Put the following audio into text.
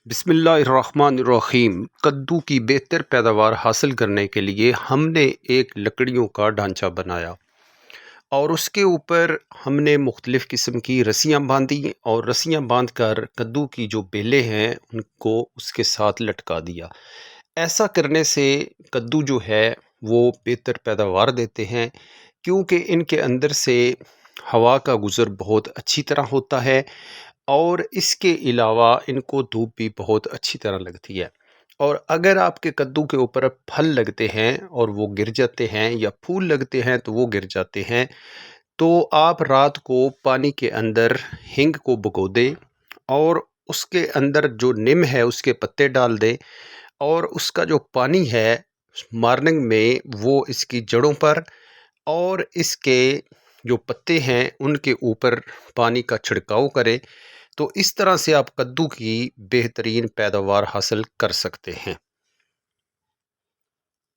بسم اللہ الرحمن الرحیم۔ کدو کی بہتر پیداوار حاصل کرنے کے لیے ہم نے ایک لکڑیوں کا ڈھانچہ بنایا اور اس کے اوپر ہم نے مختلف قسم کی رسیاں باندھی اور رسیاں باندھ کر کدو کی جو بیلیں ہیں ان کو اس کے ساتھ لٹکا دیا۔ ایسا کرنے سے کدو جو ہے وہ بہتر پیداوار دیتے ہیں، کیونکہ ان کے اندر سے ہوا کا گزر بہت اچھی طرح ہوتا ہے اور اس کے علاوہ ان کو دھوپ بھی بہت اچھی طرح لگتی ہے۔ اور اگر آپ کے کدو کے اوپر پھل لگتے ہیں اور وہ گر جاتے ہیں یا پھول لگتے ہیں تو وہ گر جاتے ہیں، تو آپ رات کو پانی کے اندر ہینگ کو بھگو دیں اور اس کے اندر جو نم ہے اس کے پتے ڈال دیں اور اس کا جو پانی ہے مارننگ میں وہ اس کی جڑوں پر اور اس کے جو پتے ہیں ان کے اوپر پانی کا چھڑکاؤ کریں، تو اس طرح سے آپ کدو کی بہترین پیداوار حاصل کر سکتے ہیں۔